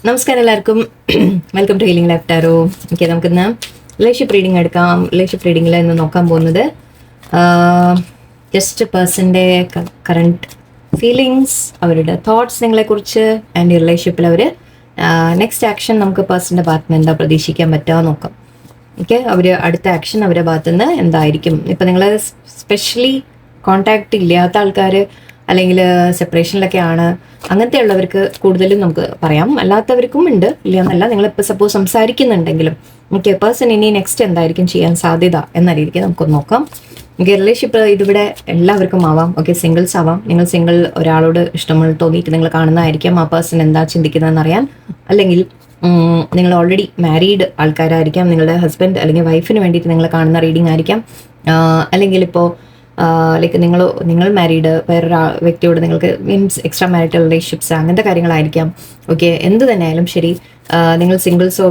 നമസ്കാരം എല്ലാവർക്കും. Welcome to healing life tarot. Okay, നമുക്കിന്ന് റിലേഷൻഷിപ്പ് റീഡിംഗ് എടുക്കാം. റിലേഷൻഷിപ്പ് റീഡിങ്ങിൽ ഇന്ന് നോക്കാൻ പോകുന്നത് ജസ്റ്റ് പേഴ്സൻ്റെ കറണ്ട് ഫീലിങ്സ്, അവരുടെ തോട്ട്സ് നിങ്ങളെക്കുറിച്ച് ആൻഡ് ഈ റിലേഷൻഷിപ്പിൽ അവർ നെക്സ്റ്റ് ആക്ഷൻ നമുക്ക് പേഴ്സൻ്റെ ഭാഗത്ത് നിന്ന് എന്താ പ്രതീക്ഷിക്കാൻ പറ്റുക നോക്കാം. ഓക്കെ, അവർ അടുത്ത ആക്ഷൻ അവരുടെ ഭാഗത്തു നിന്ന് എന്തായിരിക്കും. ഇപ്പം നിങ്ങൾ സ്പെഷ്യലി കോണ്ടാക്റ്റ് ഇല്ലാത്ത ആൾക്കാർ അല്ലെങ്കിൽ സെപ്പറേഷനിലൊക്കെ ആണ്, അങ്ങനത്തെ ഉള്ളവർക്ക് കൂടുതലും നമുക്ക് പറയാം. അല്ലാത്തവർക്കും ഉണ്ട്, ഇല്ല എന്നല്ല. നിങ്ങളിപ്പോൾ സപ്പോസ് സംസാരിക്കുന്നുണ്ടെങ്കിലും ഓക്കെ, പേഴ്സൺ ഇനി നെക്സ്റ്റ് എന്തായിരിക്കും ചെയ്യാൻ സാധ്യത എന്ന രീതിക്ക് നമുക്കൊന്ന് നോക്കാം. ഓക്കെ, റിലേഷൻഷിപ്പ് ഇതിവിടെ എല്ലാവർക്കും ആവാം. ഓക്കെ, സിംഗിൾസ് ആവാം. നിങ്ങൾ സിംഗിൾ ഒരാളോട് ഇഷ്ടമുള്ള തോന്നിയിട്ട് നിങ്ങൾ കാണുന്നതായിരിക്കാം. ആ പേഴ്സൺ എന്താ ചിന്തിക്കുന്നതെന്ന് അറിയാൻ. അല്ലെങ്കിൽ നിങ്ങൾ ഓൾറെഡി മാരീഡ് ആൾക്കാരായിരിക്കാം. നിങ്ങളുടെ ഹസ്ബൻഡ് അല്ലെങ്കിൽ വൈഫിന് വേണ്ടിയിട്ട് നിങ്ങൾ കാണുന്ന റീഡിംഗ് ആയിരിക്കാം. അല്ലെങ്കിൽ ഇപ്പോൾ ലൈക്ക് നിങ്ങൾ മാരീഡ്, വേറൊരു വ്യക്തിയോട് നിങ്ങൾക്ക് മീൻസ് എക്സ്ട്രാ മാരിറ്റൽ റിലേഷൻഷിപ്സ് അങ്ങനത്തെ കാര്യങ്ങളായിരിക്കാം. ഓക്കെ, എന്ത് തന്നെ ആയാലും ശരി, നിങ്ങൾ സിംഗിൾസോ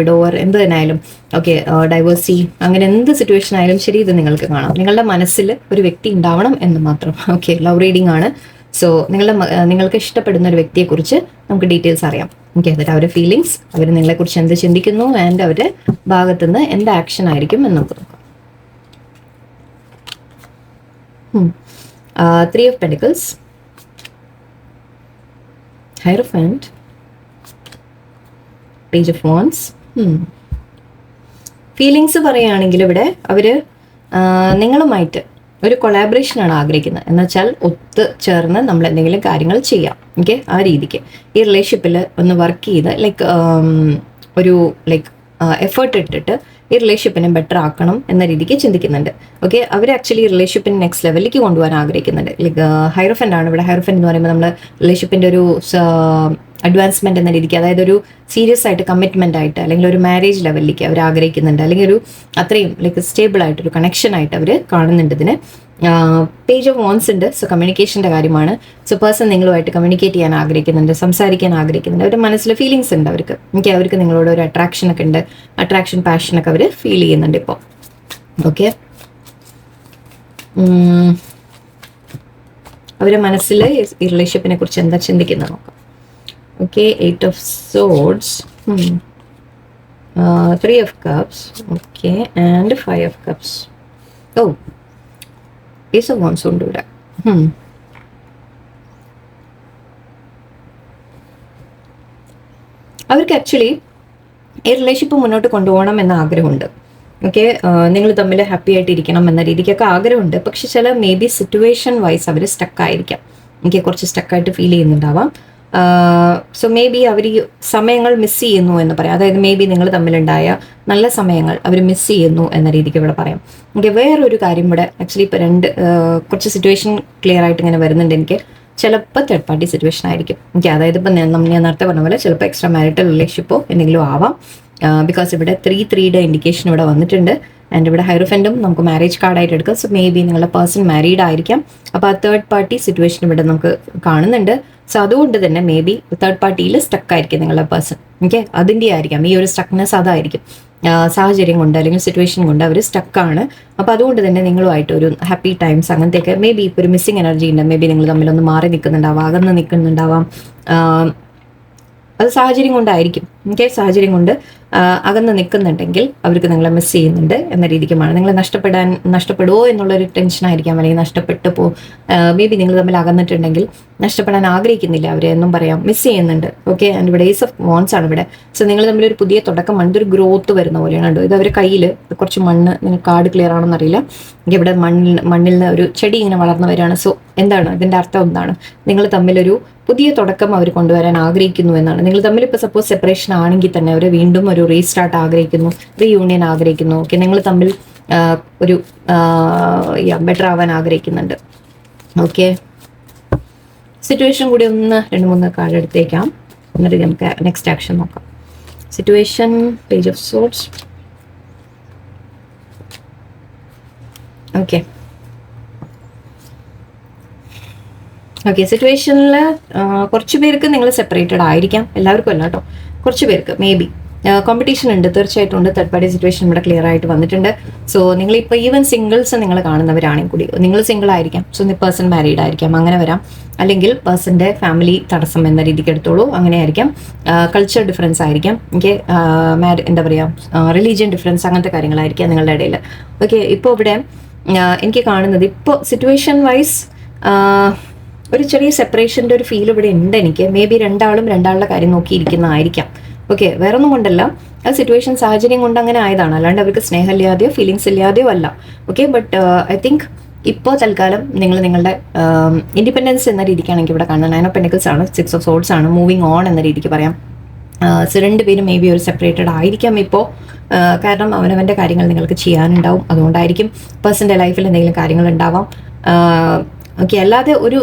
വിഡോവർ എന്ത് തന്നെ ആയാലും ഓക്കെ, ഡൈവേഴ്സി അങ്ങനെ എന്ത് സിറ്റുവേഷൻ ആയാലും ശരി, ഇത് നിങ്ങൾക്ക് കാണാം. നിങ്ങളുടെ മനസ്സിൽ ഒരു വ്യക്തി ഉണ്ടാവണം എന്ന് മാത്രം. ഓക്കെ, ലവ് റീഡിംഗ് ആണ്. സോ നിങ്ങൾക്ക് ഇഷ്ടപ്പെടുന്ന ഒരു വ്യക്തിയെക്കുറിച്ച് നമുക്ക് ഡീറ്റെയിൽസ് അറിയാം. ഓക്കെ, എന്നിട്ട് അവരുടെ ഫീലിങ്സ്, അവർ നിങ്ങളെക്കുറിച്ച് എന്ത് ചിന്തിക്കുന്നു ആൻഡ് അവരുടെ ഭാഗത്തുനിന്ന് എന്ത് ആക്ഷൻ ആയിരിക്കും എന്ന് നമുക്ക് നോക്കാം. Three of Pentacles, Hierophant, Page of Wands. Feelings പറയുകയാണെങ്കിൽ ഇവിടെ അവർ നിങ്ങളുമായിട്ട് ഒരു കൊളാബറേഷനാണ് ആഗ്രഹിക്കുന്നത്. എന്നുവെച്ചാൽ ഒത്ത് ചേർന്ന് നമ്മൾ എന്തെങ്കിലും കാര്യങ്ങൾ ചെയ്യാം. ഓക്കെ, ആ രീതിക്ക് ഈ റിലേഷൻഷിപ്പിൽ ഒന്ന് വർക്ക് ചെയ്ത് ലൈക്ക് എഫേർട്ട് ഇട്ടിട്ട് ഈ റിലേഷൻഷിപ്പിനെ ബെറ്റർ ആക്കണം എന്ന രീതിക്ക് ചിന്തിക്കുന്നുണ്ട്. ഓക്കെ, അവർ ആക്ച്വലി റിലേഷൻഷിപ്പിന് നെക്സ്റ്റ് ലെവലിലേക്ക് കൊണ്ടുപോകാൻ ആഗ്രഹിക്കുന്നുണ്ട്. ലൈക്ക് ഹൈറോഫൻ്റ് ആണ് ഇവിടെ. ഹൈറോഫൻ്റ് എന്ന് പറയുമ്പോൾ നമ്മൾ റിലേഷൻഷിപ്പിൻ്റെ ഒരു അഡ്വാൻസ്മെന്റ് എന്ന രീതിക്ക്, അതായത് ഒരു സീരിയസ് ആയിട്ട് കമ്മിറ്റ്മെന്റ് ആയിട്ട് അല്ലെങ്കിൽ ഒരു മാരേജ് ലെവലിലേക്ക് അവർ ആഗ്രഹിക്കുന്നുണ്ട്. അല്ലെങ്കിൽ ഒരു അത്രയും ലൈക്ക് സ്റ്റേബിൾ ആയിട്ട് ഒരു കണക്ഷൻ ആയിട്ട് അവർ കാണുന്നുണ്ട് ഇതിന്. പേജ് ഓഫ് വോൺസ് ഉണ്ട്. സോ കമ്മ്യൂണിക്കേഷൻ്റെ കാര്യമാണ്. സോ പേഴ്സൺ നിങ്ങളുമായിട്ട് കമ്മ്യൂണിക്കേറ്റ് ചെയ്യാൻ ആഗ്രഹിക്കുന്നുണ്ട്, സംസാരിക്കാൻ ആഗ്രഹിക്കുന്നുണ്ട്. അവരുടെ മനസ്സിൽ ഫീലിങ്സ് ഉണ്ട് അവർക്ക്. അവർക്ക് നിങ്ങളോട് ഒരു അട്രാക്ഷൻ ഒക്കെ ഉണ്ട്. പാഷനൊക്കെ അവർ ഫീൽ ചെയ്യുന്നുണ്ട് ഇപ്പോൾ. ഓക്കെ, അവരുടെ മനസ്സിൽ ഈ റിലേഷൻഷിപ്പിനെ കുറിച്ച് എന്താ ചിന്തിക്കുന്നത് നോക്കാം. Okay, 8 of Swords, 3 of Cups, okay, and 5 of Cups. Oh, Ace of Wands ഉണ്ട് ഇവിടെ. അവർക്ക് ആക്ച്വലി ഈ റിലേഷൻഷിപ്പ് മുന്നോട്ട് കൊണ്ടുപോകണം എന്ന ആഗ്രഹമുണ്ട്. ഓക്കെ, നിങ്ങൾ തമ്മിൽ ഹാപ്പി ആയിട്ട് ഇരിക്കണം എന്ന രീതിക്കൊക്കെ ആഗ്രഹമുണ്ട്. പക്ഷെ ചില മേ ബി സിറ്റുവേഷൻ വൈസ് അവർ സ്റ്റക്കായിരിക്കാം. എനിക്ക് കുറച്ച് സ്റ്റക്കായിട്ട് ഫീൽ ചെയ്യുന്നുണ്ടാവാം. സോ മേ ബി അവർ ഈ സമയങ്ങൾ മിസ് ചെയ്യുന്നു എന്ന് പറയാം. അതായത് മേ ബി നിങ്ങൾ തമ്മിലുണ്ടായ നല്ല സമയങ്ങൾ അവർ മിസ് ചെയ്യുന്നു എന്ന രീതിക്ക് ഇവിടെ പറയാം. എനിക്ക് വേറൊരു കാര്യം ഇവിടെ ആക്ച്വലി ഇപ്പോൾ കുറച്ച് സിറ്റുവേഷൻ ക്ലിയർ ആയിട്ട് ഇങ്ങനെ വരുന്നുണ്ട്. എനിക്ക് ചിലപ്പോൾ തേർഡ് പാർട്ടി സിറ്റുവേഷൻ ആയിരിക്കും. അതായത് ഇപ്പം ഞാൻ നേരത്തെ പറഞ്ഞ പോലെ ചിലപ്പോൾ എക്സ്ട്രാ മാരിറ്റൽ റിലേഷൻഷിപ്പോ എന്തെങ്കിലും ആവാം. ബിക്കോസ് ഇവിടെ 3 ഇൻഡിക്കേഷൻ ഇവിടെ വന്നിട്ടുണ്ട്. ആൻഡ് ഇവിടെ ഹൈറോഫൻറ്റും നമുക്ക് മാരേജ് കാർഡായിട്ട് എടുക്കാം. സോ മേ ബി നിങ്ങളുടെ പേഴ്സൺ മാരീഡ് ആയിരിക്കാം. അപ്പോൾ ആ തേർഡ് പാർട്ടി സിറ്റുവേഷൻ ഇവിടെ നമുക്ക് കാണുന്നുണ്ട്. സോ അതുകൊണ്ട് തന്നെ മേ ബി തേർഡ് പാർട്ടിയിൽ സ്റ്റക്കായിരിക്കും നിങ്ങളുടെ പേഴ്സൺ. ഓക്കെ, അതിൻ്റെ ആയിരിക്കാം ഈ ഒരു സ്റ്റക്നെസ്. അതായിരിക്കും സാഹചര്യം കൊണ്ട് അല്ലെങ്കിൽ സിറ്റുവേഷൻ കൊണ്ട് അവർ സ്റ്റക്കാണ്. അപ്പോൾ അതുകൊണ്ട് തന്നെ നിങ്ങളുമായിട്ട് ഒരു ഹാപ്പി ടൈംസ് അങ്ങനത്തെയൊക്കെ മേ ബി ഇപ്പോൾ ഒരു മിസ്സിങ് എനർജി ഉണ്ട്. മേ ബി നിങ്ങൾ തമ്മിലൊന്ന് മാറി നിൽക്കുന്നുണ്ടാവാം, അകന്ന് നിൽക്കുന്നുണ്ടാവാം. അത് സാഹചര്യം കൊണ്ടായിരിക്കും. ഓക്കെ, സാഹചര്യം കൊണ്ട് അകന്ന് നിൽക്കുന്നുണ്ടെങ്കിൽ അവർക്ക് നിങ്ങളെ മിസ് ചെയ്യുന്നുണ്ട് എന്ന രീതിക്കുമാണ്. നിങ്ങളെ നഷ്ടപ്പെടുമോ എന്നുള്ളൊരു ടെൻഷനായിരിക്കാം. അല്ലെങ്കിൽ നഷ്ടപ്പെട്ടു മേ ബി നിങ്ങൾ തമ്മിൽ അകന്നിട്ടുണ്ടെങ്കിൽ നഷ്ടപ്പെടാൻ ആഗ്രഹിക്കുന്നില്ല അവർ എന്നും പറയാം. മിസ് ചെയ്യുന്നുണ്ട്. ഓക്കെ, ആൻഡ് ഇവിടെ ഏസ് ഓഫ് വോൺസ് ആണ് ഇവിടെ. സോ നിങ്ങൾ തമ്മിലൊരു പുതിയ തുടക്കം, ഒരു ഗ്രോത്ത് വരുന്ന പോലെയാണ് കണ്ടു. ഇത് അവരുടെ കയ്യിൽ കുറച്ച് മണ്ണ്, നിങ്ങൾക്ക് കാർഡ് ക്ലിയർ ആണെന്ന് അറിയില്ല. ഇവിടെ മണ്ണിൽ നിന്ന് ഒരു ചെടി ഇങ്ങനെ വളർന്നു വരികയാണ്. സോ എന്താണ് ഇതിൻ്റെ അർത്ഥം? എന്താണ്? നിങ്ങൾ തമ്മിലൊരു പുതിയ തുടക്കം അവർ കൊണ്ടുവരാൻ ആഗ്രഹിക്കുന്നു എന്നാണ്. നിങ്ങൾ തമ്മിൽ ഇപ്പോൾ സപ്പോസ് സെപ്പറേഷൻ ആണെങ്കിൽ തന്നെ അവർ വീണ്ടും ഒരു റീസ്റ്റാർട്ട് ആഗ്രഹിക്കുന്നു, റീയൂണിയൻ ആഗ്രഹിക്കുന്നു. ഓക്കെ, നിങ്ങൾ തമ്മിൽ ഒരു ബെറ്റർ ആവാൻ ആഗ്രഹിക്കുന്നുണ്ട്. ഓക്കെ, സിറ്റുവേഷൻ കൂടി 2-3 കാർഡ് എടുത്തേക്കാം. എന്നിട്ട് നമുക്ക് നെക്സ്റ്റ് ആക്ഷൻ നോക്കാം. Situation, page of sorts. Okay, സിറ്റുവേഷനിൽ കുറച്ച് പേർക്ക് നിങ്ങൾ സെപ്പറേറ്റഡ് ആയിരിക്കാം. എല്ലാവർക്കും അല്ല കേട്ടോ, കുറച്ച് പേർക്ക് മേ ബി കോമ്പറ്റീഷൻ ഉണ്ട്, തീർച്ചയായിട്ടും ഉണ്ട്. തേർഡ് പാർട്ടി സിറ്റുവേഷൻ ഇവിടെ ക്ലിയർ ആയിട്ട് വന്നിട്ടുണ്ട്. സോ നിങ്ങളിപ്പോൾ ഈവൻ സിംഗിൾസ് നിങ്ങൾ കാണുന്നവരാണെങ്കിൽ കൂടി, നിങ്ങൾ സിംഗിൾ ആയിരിക്കാം, സോ പേഴ്സൺ മാരീഡ് ആയിരിക്കാം, അങ്ങനെ വരാം. അല്ലെങ്കിൽ പേഴ്സന്റെ ഫാമിലി തടസ്സം എന്ന രീതിക്ക് എടുത്തോളൂ, അങ്ങനെ ആയിരിക്കാം. കൾച്ചർ ഡിഫറൻസ് ആയിരിക്കാം, ഓക്കെ, എന്താ പറയുക, റിലീജിയൻ ഡിഫറൻസ്, അങ്ങനത്തെ കാര്യങ്ങളായിരിക്കാം നിങ്ങളുടെ ഇടയിൽ. ഓക്കെ, ഇപ്പോൾ ഇവിടെ എനിക്ക് കാണുന്നത് ഇപ്പോൾ സിറ്റുവേഷൻ വൈസ് ഒരു ചെറിയ സെപ്പറേഷൻ്റെ ഒരു ഫീൽ ഇവിടെ ഉണ്ട് എനിക്ക്. മേ ബി രണ്ടാളുടെ കാര്യം നോക്കിയിരിക്കുന്നതായിരിക്കാം. ഓക്കെ, വേറെ ഒന്നും കൊണ്ടല്ല, ആ സിറ്റുവേഷൻ സാഹചര്യം കൊണ്ട് അങ്ങനെ ആയതാണ്, അല്ലാണ്ട് അവർക്ക് സ്നേഹമില്ലാതെയോ ഫീലിങ്സ് ഇല്ലാതെയോ അല്ല. ഓക്കെ, ബട്ട് ഐ തിങ്ക് ഇപ്പോൾ തൽക്കാലം നിങ്ങൾ നിങ്ങളുടെ ഇൻഡിപെൻഡൻസ് എന്ന രീതിക്കാണ് എനിക്ക് ഇവിടെ കാണുന്നത്. 9 of Pentacles ആണ്, 6 of Swords ആണ്, മൂവിങ് ഓൺ എന്ന രീതിക്ക് പറയാം. സോ 2 പേരും മേ ബി ഒരു സെപ്പറേറ്റഡ് ആയിരിക്കാം ഇപ്പോൾ. കാരണം അവനവൻ്റെ കാര്യങ്ങൾ നിങ്ങൾക്ക് ചെയ്യാനുണ്ടാവും, അതുകൊണ്ടായിരിക്കും. പേഴ്സൻ്റെ ലൈഫിൽ എന്തെങ്കിലും കാര്യങ്ങൾ ഉണ്ടാവാം. ഓക്കെ, അല്ലാതെ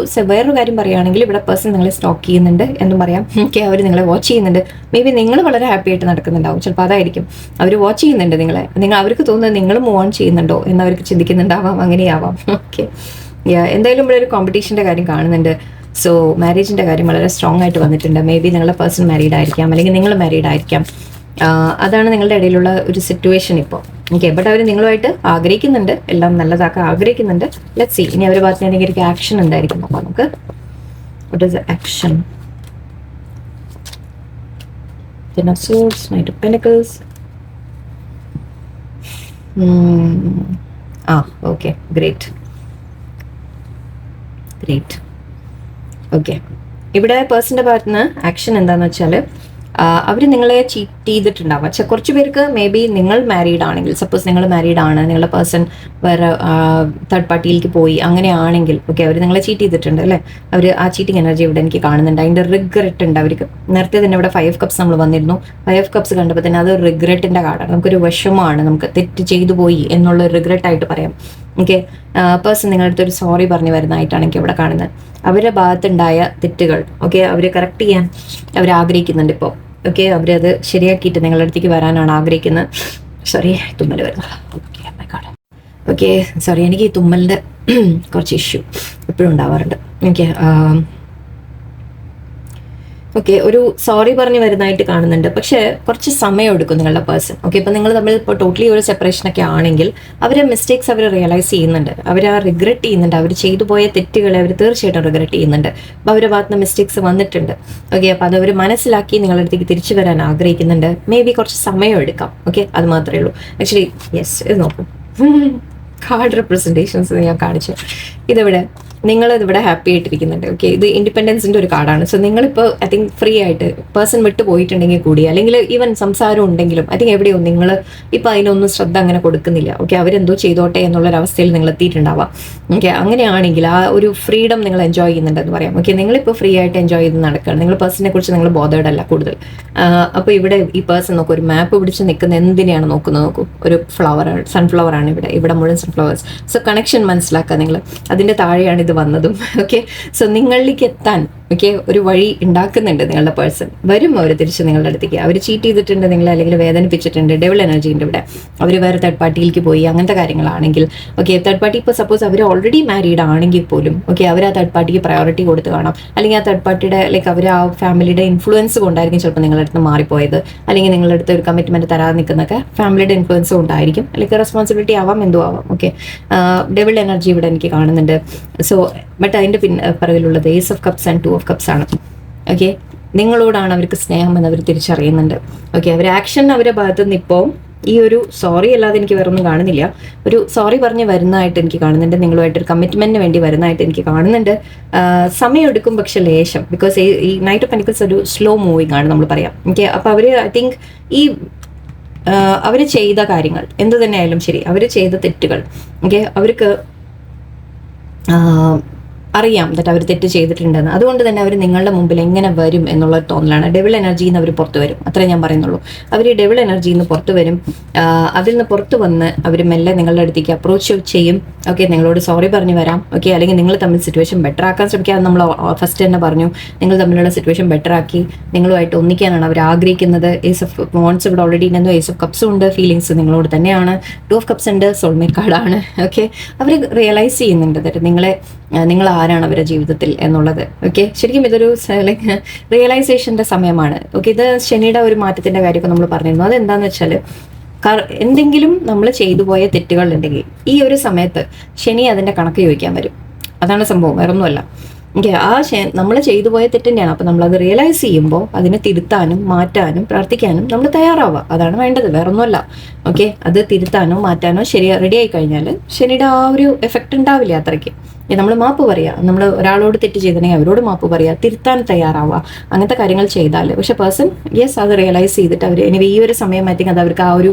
വേറൊരു കാര്യം പറയുകയാണെങ്കിൽ ഇവിടെ പേഴ്സൺ നിങ്ങളെ സ്റ്റോക്ക് ചെയ്യുന്നുണ്ട് എന്നും പറയാം. ഓക്കെ, അവർ നിങ്ങളെ വാച്ച് ചെയ്യുന്നുണ്ട്. മേ ബി നിങ്ങൾ വളരെ ഹാപ്പി ആയിട്ട് നടക്കുന്നുണ്ടാവും, ചിലപ്പോൾ അതായിരിക്കും. അവർ വാച്ച് ചെയ്യുന്നുണ്ട് നിങ്ങളെ. അവർക്ക് തോന്നുന്നത് നിങ്ങൾ മൂവ് ഓൺ ചെയ്യുന്നുണ്ടോ എന്നവർക്ക് ചിന്തിക്കുന്നുണ്ടാവാം, അങ്ങനെയാവാം. ഓക്കെ, എന്തായാലും ഇവിടെ ഒരു കോമ്പറ്റീഷൻ്റെ കാര്യം കാണുന്നുണ്ട്. സോ മാരേജിൻ്റെ കാര്യം വളരെ സ്ട്രോങ് ആയിട്ട് വന്നിട്ടുണ്ട്. മേ ബി നിങ്ങളുടെ പേഴ്സൺ മാരീഡ് ആയിരിക്കാം, അല്ലെങ്കിൽ നിങ്ങൾ മാരീഡ് ആയിരിക്കാം. അതാണ് നിങ്ങളുടെ ഇടയിലുള്ള ഒരു സിറ്റുവേഷൻ ഇപ്പോൾ. ഓക്കെ, ബട്ട് അവർ നിങ്ങളുമായിട്ട് ആഗ്രഹിക്കുന്നുണ്ട്, എല്ലാം നല്ലതാക്കാൻ ആഗ്രഹിക്കുന്നുണ്ട്. ലെറ്റ്സ് സീ, ഇനി അവരുടെ ഭാഗത്ത് എന്തെങ്കിലും ഒരു ആക്ഷൻ ഉണ്ടായിരിക്കും. അപ്പോൾ നമുക്ക് what is the action? Ten of Swords, Knight of Pentacles. Okay, great. Okay, ഇവിടെ പേഴ്സൻ്റെ ഭാഗത്ത് നിന്ന് ആക്ഷൻ എന്താണെന്ന് വെച്ചാൽ അവർ നിങ്ങളെ ചീറ്റ് ചെയ്തിട്ടുണ്ടാവും. പക്ഷെ കുറച്ച് പേർക്ക് മേ ബി നിങ്ങൾ മാരീഡ് ആണെങ്കിൽ, സപ്പോസ് നിങ്ങൾ മാരീഡ് ആണ്, നിങ്ങളുടെ പേഴ്സൺ വേറെ തേർഡ് പാർട്ടിയിലേക്ക് പോയി, അങ്ങനെയാണെങ്കിൽ ഓക്കെ, അവർ നിങ്ങളെ ചീറ്റ് ചെയ്തിട്ടുണ്ട് അല്ലേ. അവർ ആ ചീറ്റിംഗ് എനർജി ഇവിടെ എനിക്ക് കാണുന്നുണ്ട്. അതിൻ്റെ റിഗ്രറ്റ് ഉണ്ട് അവർക്ക്. നേരത്തെ തന്നെ ഇവിടെ 5 of Cups നമ്മൾ വന്നിരുന്നു. 5 of Cups കണ്ടപ്പോൾ തന്നെ അത് റിഗ്രറ്റിൻ്റെ കാർഡാണ്. നമുക്കൊരു വിഷമമാണ്, നമുക്ക് തെറ്റ് ചെയ്തു പോയി എന്നുള്ള റിഗ്രറ്റ് ആയിട്ട് പറയാം. ഓക്കെ, പേഴ്സൺ നിങ്ങളുടെ അടുത്ത് ഒരു സോറി പറഞ്ഞു വരുന്നതായിട്ടാണ് എനിക്ക് ഇവിടെ കാണുന്നത്. അവരുടെ ഭാഗത്തുണ്ടായ തെറ്റുകൾ ഓക്കെ അവർ കറക്റ്റ് ചെയ്യാൻ അവർ ആഗ്രഹിക്കുന്നുണ്ട് ഇപ്പോൾ. ഓക്കെ, അവരത് ശരിയാക്കിയിട്ട് നിങ്ങളുടെ അടുത്തേക്ക് വരാനാണ് ആഗ്രഹിക്കുന്നത്. സോറി, തുമ്മൽ വരുന്നത്. ഓക്കെ, സോറി, എനിക്ക് ഈ തുമ്മലിൻ്റെ കുറച്ച് ഇഷ്യൂ എപ്പോഴും ഉണ്ടാവാറുണ്ട്. ഓക്കെ, ഒരു സോറി പറഞ്ഞ് വരുന്നതായിട്ട് കാണുന്നുണ്ട്. പക്ഷേ കുറച്ച് സമയം എടുക്കും നിങ്ങളുടെ പേഴ്സൺ. ഓക്കെ, ഇപ്പം നിങ്ങൾ തമ്മിൽ ഇപ്പോൾ ടോട്ടലി ഒരു സെപ്പറേഷനൊക്കെ ആണെങ്കിൽ അവരെ മിസ്റ്റേക്സ് അവർ റിയലൈസ് ചെയ്യുന്നുണ്ട്, അവർ ആ റിഗ്രറ്റ് ചെയ്യുന്നുണ്ട്. അവർ ചെയ്തു പോയ തെറ്റുകളെ അവർ തീർച്ചയായിട്ടും റിഗ്രറ്റ് ചെയ്യുന്നുണ്ട്. അപ്പോൾ അവരുടെ ഭാഗത്ത് നിന്ന് മിസ്റ്റേക്സ് വന്നിട്ടുണ്ട്. ഓക്കെ, അപ്പോൾ അത് അവർ മനസ്സിലാക്കി നിങ്ങളുടെ അടുത്തേക്ക് തിരിച്ചു വരാൻ ആഗ്രഹിക്കുന്നുണ്ട്. മേ ബി കുറച്ച് സമയം എടുക്കാം. ഓക്കെ, അത് മാത്രമേ ഉള്ളൂ. ആക്ച്വലി യെസ്, ഇത് നോക്കും കാർഡ് റെപ്രസെൻറ്റേഷൻസ് ഞാൻ കാണിച്ചു. ഇതിവിടെ നിങ്ങളിവിടെ ഹാപ്പി ആയിട്ടിരിക്കുന്നുണ്ട്. ഓക്കെ, ഇത് ഇൻഡിപെൻഡൻസിൻ്റെ ഒരു കാർഡാണ്. സോ നിങ്ങളിപ്പോൾ ഐ തിങ്ക് ഫ്രീ ആയിട്ട് പേഴ്സൺ വിട്ട് പോയിട്ടുണ്ടെങ്കിൽ കൂടി, അല്ലെങ്കിൽ ഈവൻ സംസാരം ഉണ്ടെങ്കിലും ഐ തിങ്ക് എവിടെയോ നിങ്ങൾ ഇപ്പോൾ അതിനൊന്നും ശ്രദ്ധ അങ്ങനെ കൊടുക്കുന്നില്ല. ഓക്കെ, അവരെന്തോ ചെയ്തോട്ടെ എന്നുള്ളൊരവസ്ഥയിൽ നിങ്ങൾ എത്തിയിട്ടുണ്ടാവാം. ഓക്കെ, അങ്ങനെയാണെങ്കിൽ ആ ഒരു ഫ്രീഡം നിങ്ങൾ എൻജോയ് ചെയ്യുന്നുണ്ടെന്ന് പറയാം. ഓക്കെ, നിങ്ങളിപ്പോൾ ഫ്രീ ആയിട്ട് എൻജോയ് ചെയ്ത് നടക്കുകയാണ്. നിങ്ങൾ പേഴ്സണിനെ കുറിച്ച് നിങ്ങൾ ബോധേഡ് അല്ല കൂടുതൽ. അപ്പോൾ ഇവിടെ ഈ പേഴ്സൺ നോക്കും, ഒരു മാപ്പ് പിടിച്ച് നിൽക്കുന്ന എന്തിനെയാണ് നോക്കുന്നത് നോക്കൂ. ഒരു ഫ്ലവറാണ്, സൺഫ്ലവർ ആണ് ഇവിടെ മുഴുവൻ സൺഫ്ലവേഴ്സ്. സോ കണക്ഷൻ മനസ്സിലാക്കുക നിങ്ങൾ. അതിൻ്റെ താഴെയാണ് ഇത് വന്നതും. ഓക്കെ, സോ നിങ്ങളിലേക്ക് എത്താൻ ഓക്കെ ഒരു വഴി ഉണ്ടാക്കുന്നുണ്ട് നിങ്ങളുടെ പേഴ്സൺ. വരും അവർ തിരിച്ച് നിങ്ങളുടെ അടുത്തേക്ക്. അവർ ചീറ്റ് ചെയ്തിട്ടുണ്ട് നിങ്ങളെ, അല്ലെങ്കിൽ വേദനിപ്പിച്ചിട്ടുണ്ട്. ഡെവിൾ എനർജി ഉണ്ട് ഇവിടെ. അവർ വേറെ തേർഡ് പാർട്ടിയിലേക്ക് പോയി, അങ്ങനത്തെ കാര്യങ്ങളാണെങ്കിൽ ഓക്കെ, തേർഡ് പാർട്ടി ഇപ്പോൾ സപ്പോസ് അവർ ഓൾറെഡി മാരീഡ് ആണെങ്കിൽ പോലും ഓക്കെ, അവർ ആ തേർഡ് പാർട്ടിക്ക് പ്രയോറിറ്റി കൊടുത്ത് കാണാം. അല്ലെങ്കിൽ ആ തേർഡ് പാർട്ടിയുടെ ലൈക്ക് അവർ ആ ഫാമിലിയുടെ ഇൻഫ്ലുവൻസ് കൊണ്ടായിരിക്കും ചിലപ്പോൾ നിങ്ങളുടെ അടുത്ത് മാറിപ്പോയത്. അല്ലെങ്കിൽ നിങ്ങളുടെ അടുത്ത് ഒരു കമ്മിറ്റ്മെന്റ് തരാതെ നിൽക്കുന്നൊക്കെ ഫാമിലിയുടെ ഇൻഫ്ലുവൻസും ഉണ്ടായിരിക്കും, അല്ലെങ്കിൽ റെസ്പോൺസിബിലിറ്റി ആവാം, എന്തോ ആവാം. ഓക്കെ, ഡെവിൾ എനർജി ഇവിടെ എനിക്ക് കാണുന്നുണ്ട്. സോ ബട്ട് അതിൻ്റെ പിറകിലുള്ളത് ace of cups and 2 of Cups ആണ്. ഓക്കെ, നിങ്ങളോടാണ് അവർക്ക് സ്നേഹം എന്ന് അവർ തിരിച്ചറിയുന്നുണ്ട്. ഓക്കെ, അവർ ആക്ഷൻ അവരുടെ ഭാഗത്തു നിന്ന് ഇപ്പോൾ ഈ ഒരു സോറി അല്ലാതെ എനിക്ക് വേറൊന്നും കാണുന്നില്ല. ഒരു സോറി പറഞ്ഞ് വരുന്നതായിട്ട് എനിക്ക് കാണുന്നുണ്ട്. നിങ്ങളുമായിട്ടൊരു കമ്മിറ്റ്മെന്റിന് വേണ്ടി വരുന്നതായിട്ട് എനിക്ക് കാണുന്നുണ്ട്. സമയം എടുക്കും, പക്ഷെ ലേശം. ബിക്കോസ് ഈ നൈറ്റ് ഓഫ് പെന്റിക്കിൾസ് ഒരു സ്ലോ മൂവിങ് ആണ് നമ്മൾ പറയാം. ഓക്കെ, അപ്പോൾ അവർ ഐ തിങ്ക് ഈ അവർ ചെയ്ത കാര്യങ്ങൾ എന്ത് തന്നെ ആയാലും ശരി, അവർ ചെയ്ത തെറ്റുകൾ ഓക്കെ അവർക്ക് അറിയാം ദറ്റ് അവർ തെറ്റ് ചെയ്തിട്ടുണ്ടെന്ന്. അതുകൊണ്ട് തന്നെ അവർ നിങ്ങളുടെ മുമ്പിൽ എങ്ങനെ വരും എന്നുള്ള തോന്നലാണ്. ഡെവിൾ എനർജിയിൽ നിന്ന് അവർ പുറത്തു വരും, അത്രേ ഞാൻ പറയുന്നുള്ളൂ. അവർ ഈ ഡെവിൾ എനർജിയിൽ നിന്ന് പുറത്തു വരും. അതിൽ നിന്ന് പുറത്തു വന്ന് അവർ മെല്ലെ നിങ്ങളുടെ അടുത്തേക്ക് അപ്രോച്ച് ചെയ്യും. ഓക്കെ, നിങ്ങളോട് സോറി പറഞ്ഞു വരാം. ഓക്കെ, അല്ലെങ്കിൽ നിങ്ങൾ തമ്മിൽ സിറ്റുവേഷൻ ബെറ്റർ ആക്കാൻ ശ്രമിക്കുക. നമ്മൾ ഫസ്റ്റ് തന്നെ പറഞ്ഞു, നിങ്ങൾ തമ്മിലുള്ള സിറ്റുവേഷൻ ബെറ്റർ ആക്കി നിങ്ങളുമായിട്ട് ഒന്നിക്കാനാണ് അവർ ആഗ്രഹിക്കുന്നത്. ഏസ് ഓഫ് വോൺസ് ഇവിടെ ഓൾറെഡി ഉണ്ടെന്ന്. ഏസ് ഓഫ് കപ്സും ഉണ്ട്. ഫീലിങ്സ് നിങ്ങളോട് തന്നെയാണ്. 2 of Cups ഉണ്ട്. സോൾമേറ്റ് കാർഡാണ്. ഓക്കെ, അവർ റിയലൈസ് ചെയ്യുന്നുണ്ട് ദറ്റ് നിങ്ങൾ ആരാണ് അവരുടെ ജീവിതത്തിൽ എന്നുള്ളത്. ഓക്കെ, ശരിക്കും ഇതൊരു ലൈക്ക് റിയലൈസേഷൻ്റെ സമയമാണ്. ഓക്കെ, ഇത് ശനിയുടെ ഒരു മാറ്റത്തിൻ്റെ കാര്യമൊക്കെ നമ്മൾ പറഞ്ഞിരുന്നു. അതെന്താണെന്ന് വെച്ചാൽ എന്തെങ്കിലും നമ്മൾ ചെയ്തു പോയ തെറ്റുകൾ ഉണ്ടെങ്കിൽ ഈ ഒരു സമയത്ത് ശനി അതിൻ്റെ കണക്ക് ചോദിക്കാൻ വരും. അതാണ് സംഭവം, വേറൊന്നുമല്ല. ഓക്കെ, നമ്മൾ ചെയ്തു പോയ തെറ്റിൻ്റെയാണ്. അപ്പം നമ്മളത് റിയലൈസ് ചെയ്യുമ്പോൾ അതിനെ തിരുത്താനും മാറ്റാനും പ്രാർത്ഥിക്കാനും നമ്മൾ തയ്യാറാവുക. അതാണ് വേണ്ടത്, വേറൊന്നുമല്ല. ഓക്കെ, അത് തിരുത്താനോ മാറ്റാനോ റെഡി ആയി കഴിഞ്ഞാൽ ശനിയുടെ ആ ഒരു എഫക്റ്റ് ഉണ്ടാവില്ല അത്രയ്ക്ക്. നമ്മൾ മാപ്പ് പറയുക, നമ്മൾ ഒരാളോട് തെറ്റ് ചെയ്തിട്ടുണ്ടെങ്കിൽ അവരോട് മാപ്പ് പറയുക, തിരുത്താൻ തയ്യാറാവുക, അങ്ങനത്തെ കാര്യങ്ങൾ ചെയ്താൽ പക്ഷെ പേഴ്സൺ അത് റിയലൈസ് ചെയ്തിട്ട് അവർ ഇനി ഈ ഒരു സമയം ഐ തിങ്ക് അത് അവർക്ക് ആ ഒരു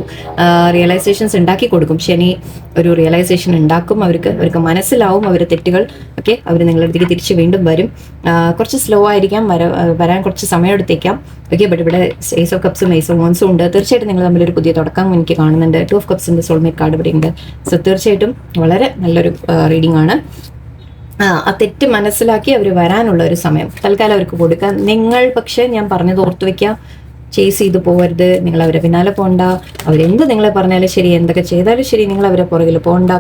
റിയലൈസേഷൻസ് ഉണ്ടാക്കി കൊടുക്കും. ശനി ഒരു റിയലൈസേഷൻ ഉണ്ടാക്കും, അവർക്ക് മനസ്സിലാവും അവരുടെ തെറ്റുകൾ. ഓക്കെ, അവർ നിങ്ങളുടെ അടുത്തേക്ക് തിരിച്ച് വീണ്ടും വരും. കുറച്ച് സ്ലോ ആയിരിക്കാം, വരാൻ കുറച്ച് സമയം എടുത്തേക്കാം. ഓക്കെ, ബട്ട് ഇവിടെ ഏസ് ഓഫ് കപ്സും ഏസ് ഓഫ് വോൺസും ഉണ്ട്. തീർച്ചയായിട്ടും നിങ്ങൾ തമ്മിലൊരു പുതിയ തുടക്കം എനിക്ക് കാണുന്നുണ്ട്. 2 ഓഫ് കപ്സിൻ്റെ സോൾമേറ്റ് കാർഡ് ഇവിടെ ഉണ്ട്. സോ തീർച്ചയായിട്ടും വളരെ നല്ലൊരു റീഡിംഗ് ആണ്. ആ തെറ്റ് മനസ്സിലാക്കി അവർ വരാനുള്ള ഒരു സമയം തൽക്കാലം അവർക്ക് കൊടുക്കാം. നിങ്ങൾ പക്ഷേ ഞാൻ പറഞ്ഞത് ഓർത്തു വെക്കുക, ചേസ് ചെയ്ത് പോകരുത്, നിങ്ങൾ അവരെ പിന്നാലെ പോകണ്ട. അവരെന്ത് നിങ്ങളെ പറഞ്ഞാലും ശരി, എന്തൊക്കെ ചെയ്താലും ശരി, നിങ്ങൾ അവരെ പുറകിൽ പോകണ്ട.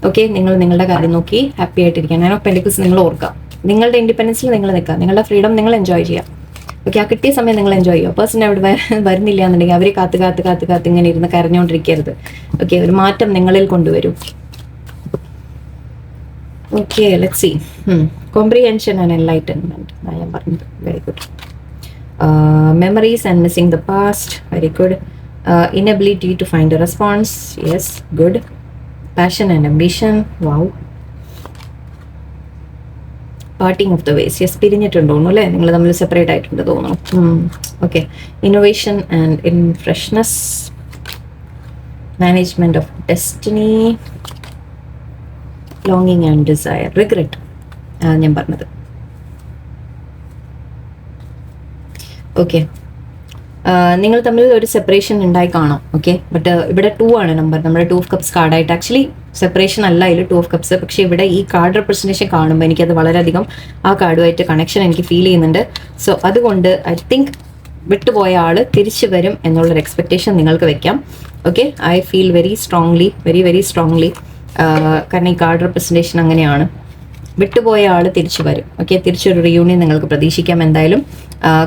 ഓക്കെ, നിങ്ങൾ നിങ്ങളുടെ കാര്യം നോക്കി ഹാപ്പി ആയിട്ടിരിക്കുക. ഞാൻ ഓഫ് പെന്റിക്കിൾസ് നിങ്ങൾ ഓർക്കുക, നിങ്ങളുടെ ഇൻഡിപെൻഡൻസിൽ നിങ്ങൾ നിൽക്കുക, നിങ്ങളുടെ ഫ്രീഡം നിങ്ങൾ എൻജോയ് ചെയ്യുക. ഓക്കെ, ആ കിട്ടിയ സമയം നിങ്ങൾ എൻജോയ് ചെയ്യുക. പേഴ്സൺ അവിടെ വരുന്നില്ല എന്നുണ്ടെങ്കിൽ അവർ കാത്ത് ഇങ്ങനെ ഇരുന്ന് കരഞ്ഞുകൊണ്ടിരിക്കരുത്. ഓക്കെ, ഒരു മാറ്റം നിങ്ങളിൽ കൊണ്ടുവരും. Okay, let's see. Comprehension and enlightenment. I am പറഞ്ഞത്. Very good. Memories and missing the past. Very good. Inability to find a response. Yes, good. Passion and ambition. Wow. Parting of the ways. Yes, പിരിഞ്ഞിട്ടുണ്ടോ അല്ലേ, നിങ്ങൾ തമ്മിൽ separate ആയിട്ടുണ്ട് തോന്നുന്നു. Okay, innovation and in freshness. Management of destiny. ലോങ്ങിങ് and desire. Regret ഞാൻ പറഞ്ഞത്. Okay, നിങ്ങൾ തമ്മിൽ ഒരു സെപ്പറേഷൻ ഉണ്ടായി കാണാം. ഓക്കെ, ബട്ട് ഇവിടെ 2 ആണ് നമ്പർ, നമ്മുടെ 2 ഓഫ് കപ്സ് കാർഡായിട്ട്. ആക്ച്വലി സെപ്പറേഷൻ അല്ല ഇതിൽ 2 ഓഫ് കപ്സ്, പക്ഷേ ഇവിടെ ഈ കാർഡ് റെപ്രസെൻറ്റേഷൻ കാണുമ്പോൾ എനിക്കത് വളരെയധികം ആ കാർഡുമായിട്ട് കണക്ഷൻ എനിക്ക് ഫീൽ ചെയ്യുന്നുണ്ട്. സോ അതുകൊണ്ട് ഐ തിങ്ക് വിട്ടുപോയ ആൾ തിരിച്ചു വരും എന്നുള്ളൊരു എക്സ്പെക്റ്റേഷൻ നിങ്ങൾക്ക് വെക്കാം. Okay, I feel very strongly കാരണം ഈ കാർഡ് റെപ്രസെൻറ്റേഷൻ അങ്ങനെയാണ്. വിട്ടുപോയ ആൾ തിരിച്ചു വരും. ഓക്കെ, തിരിച്ചൊരു റിയൂണിയൻ നിങ്ങൾക്ക് പ്രതീക്ഷിക്കാം എന്തായാലും.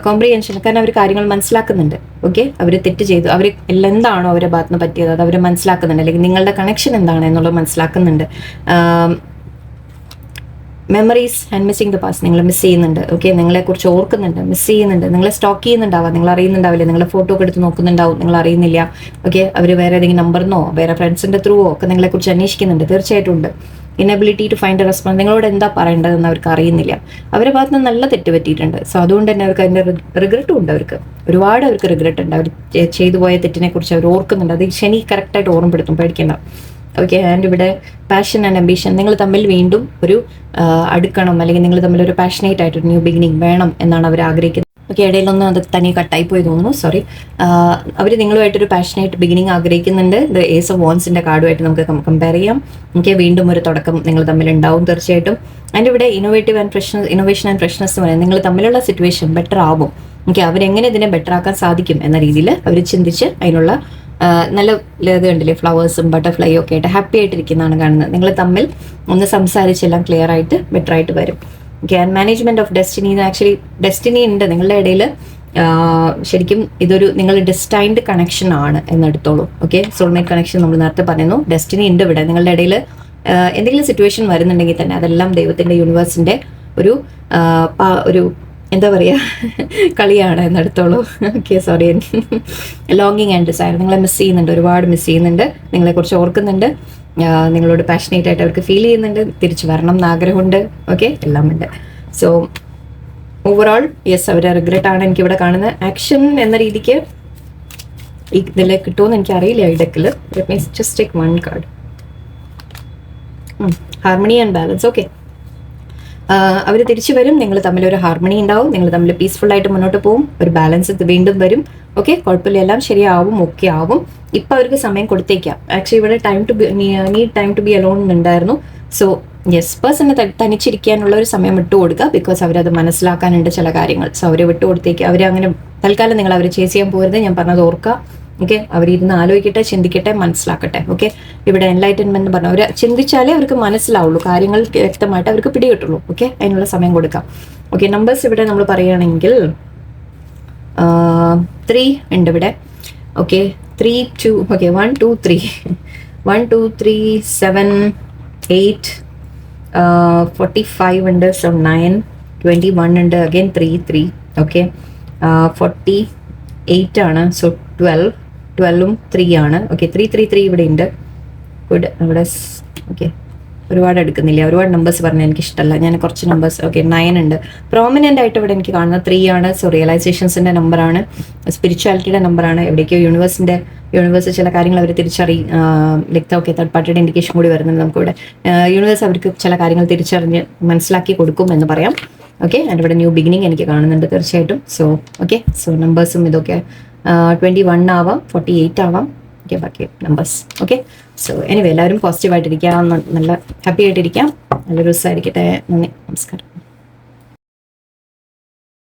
കോംപ്രിഹെൻഷൻ, കാരണം അവർ കാര്യങ്ങൾ മനസ്സിലാക്കുന്നുണ്ട്. ഓക്കെ, അവർ തെറ്റ് ചെയ്തു, അവർ എന്താണോ അവരുടെ ഭാഗത്ത് നിന്ന് പറ്റിയത് അത് അവർ മനസ്സിലാക്കുന്നുണ്ട്, അല്ലെങ്കിൽ നിങ്ങളുടെ കണക്ഷൻ എന്താണ് എന്നുള്ളത് മനസ്സിലാക്കുന്നുണ്ട്. Memories and missing the past. നിങ്ങൾ മിസ് ചെയ്യുന്നുണ്ട്. ഓക്കെ, നിങ്ങളെക്കുറിച്ച് ഓർക്കുന്നുണ്ട്, മിസ് ചെയ്യുന്നുണ്ട്, നിങ്ങളെ സ്റ്റോക്ക് ചെയ്യുന്നുണ്ടാവാം, നിങ്ങൾ അറിയുന്നുണ്ടാവില്ല, നിങ്ങളെ ഫോട്ടോ ഒക്കെ എടുത്ത് നോക്കുന്നുണ്ടാവും, നിങ്ങൾ അറിയുന്നില്ല. ഓക്കെ, അവർ വേറെ ഏതെങ്കിലും നമ്പറിനോ വേറെ ഫ്രണ്ട്സിൻ്റെ ത്രൂവോ ഒക്കെ നിങ്ങളെക്കുറിച്ച് അന്വേഷിക്കുന്നുണ്ട്. തീർച്ചയായിട്ടും ഉണ്ട്. Inability to find a response. നിങ്ങളോട് എന്താ പറയേണ്ടതെന്ന് അവർക്ക് അറിയുന്നില്ല. അവരുടെ ഭാഗത്ത് നിന്ന് നല്ല തെറ്റ് പറ്റിയിട്ടുണ്ട്. സോ അതുകൊണ്ട് തന്നെ അവർക്ക് അതിൻ്റെ റിഗ്രറ്റും ഉണ്ട്. ഒരുപാട് അവർക്ക് റിഗ്രറ്റ് ഉണ്ട്. അവർ ചെയ്തു പോയ തെറ്റിനെ കുറിച്ച് അവർ ഓർക്കുന്നുണ്ട്. അത് ശനി കറക്റ്റായിട്ട് ഓർമ്മപ്പെടുത്തും, പേടിക്കേണ്ട. ഓക്കെ, ആൻഡ് ഇവിടെ പാഷൻ ആൻഡ് അംബിഷൻ. നിങ്ങൾ തമ്മിൽ വീണ്ടും ഒരു അടുക്കണം, അല്ലെങ്കിൽ നിങ്ങൾ തമ്മിൽ ഒരു പാഷനേറ്റ് ആയിട്ടൊരു ന്യൂ ബിഗിനിങ് വേണം എന്നാണ് അവർ ആഗ്രഹിക്കുന്നത്. ഓക്കെ, ഇടയിലൊന്നും അത് തനി കട്ടായി പോയി തോന്നുന്നു, സോറി. അവർ നിങ്ങളുമായിട്ടൊരു പാഷനേറ്റ് ബിഗിനിങ് ആഗ്രഹിക്കുന്നുണ്ട്. ഇത് ഏസ് ഓഫ് വോൺസിൻ്റെ കാർഡുമായിട്ട് നമുക്ക് കമ്പയർ ചെയ്യാം. ഓക്കെ, വീണ്ടും ഒരു തുടക്കം നിങ്ങൾ തമ്മിൽ ഉണ്ടാവും തീർച്ചയായിട്ടും. അതിൻ്റെ ഇവിടെ ഇന്നോവേഷൻ ആൻഡ് ഫ്രഷ്നെസ് എന്ന് പറയുന്നത് നിങ്ങൾ തമ്മിലുള്ള സിറ്റുവേഷൻ ബെറ്റർ ആവും. ഓക്കെ, അവരെങ്ങനെ ഇതിനെ ബെറ്റർ ആക്കാൻ സാധിക്കും എന്ന രീതിയിൽ അവർ ചിന്തിച്ച് അതിനുള്ള നല്ല ഇത് കണ്ടില്ലേ, ഫ്ലവേഴ്സും ബട്ടർഫ്ലൈയും ഒക്കെ ആയിട്ട് ഹാപ്പി ആയിട്ടിരിക്കുന്നതാണ് കാണുന്നത്. നിങ്ങൾ തമ്മിൽ ഒന്ന് സംസാരിച്ചെല്ലാം ക്ലിയർ ആയിട്ട് ബെറ്റർ ആയിട്ട് വരും. Okay, and management of destiny. Actually destiny ഉണ്ട് നിങ്ങളുടെ ഇടയിൽ. ശരിക്കും ഇതൊരു നിങ്ങൾ ഡെസ്റ്റൈൻഡ് കണക്ഷൻ ആണ് എന്നെടുത്തോളൂ. ഓക്കെ, സോൾമേറ്റ് കണക്ഷൻ നമ്മൾ നേരത്തെ പറയുന്നു. ഡെസ്റ്റിനി ഉണ്ട് ഇവിടെ നിങ്ങളുടെ ഇടയിൽ. എന്തെങ്കിലും സിറ്റുവേഷൻ വരുന്നുണ്ടെങ്കിൽ തന്നെ അതെല്ലാം ദൈവത്തിൻ്റെ യൂണിവേഴ്സിൻ്റെ ഒരു എന്താ പറയുക കളിയാണ് എന്നെടുത്തോളൂ. Okay, sorry. ലോങ്ങിങ് ആൻഡ് ഡിസയർ. നിങ്ങളെ മിസ് ചെയ്യുന്നുണ്ട്, ഒരുപാട് മിസ് ചെയ്യുന്നുണ്ട്, നിങ്ങളെക്കുറിച്ച് ഓർക്കുന്നുണ്ട്, നിങ്ങളോട് പാഷനേറ്റ് ആയിട്ട് അവർക്ക് ഫീൽ ചെയ്യുന്നുണ്ട്, തിരിച്ചു വരണം എന്ന് ആഗ്രഹമുണ്ട്. ഓക്കെ, എല്ലാം ഉണ്ട്. സോ ഓവറോൾ യെസ്, അവരെ റിഗ്രറ്റ് ആണ് എനിക്കിവിടെ കാണുന്നത്. ആക്ഷൻ എന്ന രീതിക്ക് ഇതിൽ കിട്ടുമെന്ന് എനിക്കറിയില്ല. ഈ ഡെക്കിൽ just take 1 card. Harmony and balance. Okay, അവർ തിരിച്ചു വരും, നിങ്ങൾ തമ്മിലൊരു ഹാർമണി ഉണ്ടാവും, നിങ്ങൾ തമ്മിൽ പീസ്ഫുള്ളായിട്ട് മുന്നോട്ട് പോകും, ഒരു ബാലൻസ് വീണ്ടും വരും. ഓക്കെ, കുഴപ്പമില്ല, എല്ലാം ശരിയാവും, ഓക്കെ ആവും. ഇപ്പം അവർക്ക് സമയം കൊടുത്തേക്കാം. ആക്ച്വലി ഇവിടെ need time to be alone ഉണ്ടായിരുന്നു. സോ യെസ്, പേഴ്സണെ തനിച്ചിരിക്കാനുള്ള ഒരു സമയം വിട്ടു കൊടുക്കുക. ബിക്കോസ് അവരത് മനസ്സിലാക്കാനുണ്ട് ചില കാര്യങ്ങൾ. സോ അവരെ വിട്ടു കൊടുത്തേക്ക്. അവരെ അങ്ങനെ തൽക്കാലം നിങ്ങൾ അവരെ ചേസ് ചെയ്യാൻ പോകരുത്. ഞാൻ പറഞ്ഞത് ഓർക്കുക. ഓക്കെ, അവരിരുന്ന് ആലോചിക്കട്ടെ, ചിന്തിക്കട്ടെ, മനസ്സിലാക്കട്ടെ. ഓക്കെ, ഇവിടെ എൻലൈറ്റൻമെന്റ് എന്ന് പറഞ്ഞാൽ അവർ ചിന്തിച്ചാലേ അവർക്ക് മനസ്സിലാവുള്ളൂ, കാര്യങ്ങൾ വ്യക്തമായിട്ട് അവർക്ക് പിടികിട്ടുള്ളൂ. ഓക്കെ, അതിനുള്ള സമയം കൊടുക്കാം. ഓക്കെ, നമ്പേഴ്സ് ഇവിടെ നമ്മൾ പറയുകയാണെങ്കിൽ 3 ഉണ്ട് ഇവിടെ. ഓക്കെ, 3 2 ഓക്കെ 1 2 3 1 2 3 7 8 45 ഉണ്ട്. സോ 9 21 ഉണ്ട്. അഗൈൻ 3 3. ഓക്കെ, 48 ആണ്. സോ 12ഉം 3 ആണ്. ഓക്കെ, 3 3 3 ഇവിടെ ഉണ്ട്. ഗുഡ്. ഇവിടെ ഓക്കെ ഒരുപാട് എടുക്കുന്നില്ല, ഒരുപാട് നമ്പേഴ്സ് പറഞ്ഞാൽ എനിക്ക് ഇഷ്ടമല്ല. ഞാൻ കുറച്ച് നമ്പേഴ്സ്. ഓക്കെ, 9 ഉണ്ട്. പ്രോമിനൻ്റ് ആയിട്ട് ഇവിടെ എനിക്ക് കാണുന്നത് 3 ആണ്. സോ റിയലൈസേഷൻസിൻ്റെ നമ്പറാണ്, സ്പിരിച്വാലിറ്റിയുടെ നമ്പറാണ്. എവിടേക്കോ യൂണിവേഴ്സ് ചില കാര്യങ്ങൾ അവർ വ്യക്തം. ഓക്കെ, തേർഡ് പാർട്ടിയുടെ ഇൻഡിക്കേഷൻ കൂടി വരുന്നുണ്ട് നമുക്കിവിടെ. യൂണിവേഴ്സ് അവർക്ക് ചില കാര്യങ്ങൾ തിരിച്ചറിഞ്ഞ് മനസ്സിലാക്കി കൊടുക്കും എന്ന് പറയാം. ഓക്കെ, അതിൻ്റെ ഇവിടെ ന്യൂ ബിഗിനിങ് എനിക്ക് കാണുന്നുണ്ട് തീർച്ചയായിട്ടും. സോ ഓക്കെ, സോ നമ്പേഴ്സും ഇതൊക്കെ 21 ആവാം, 48 ആവാം. ഓക്കെ, ബാക്കി നമ്പേഴ്സ്. ഓക്കെ, സോ എനിവേ എല്ലാവരും പോസിറ്റീവായിട്ടിരിക്കാം, നല്ല ഹാപ്പി ആയിട്ടിരിക്കാം, നല്ലൊരു ദിവസമായിരിക്കട്ടെ. നന്ദി, നമസ്കാരം.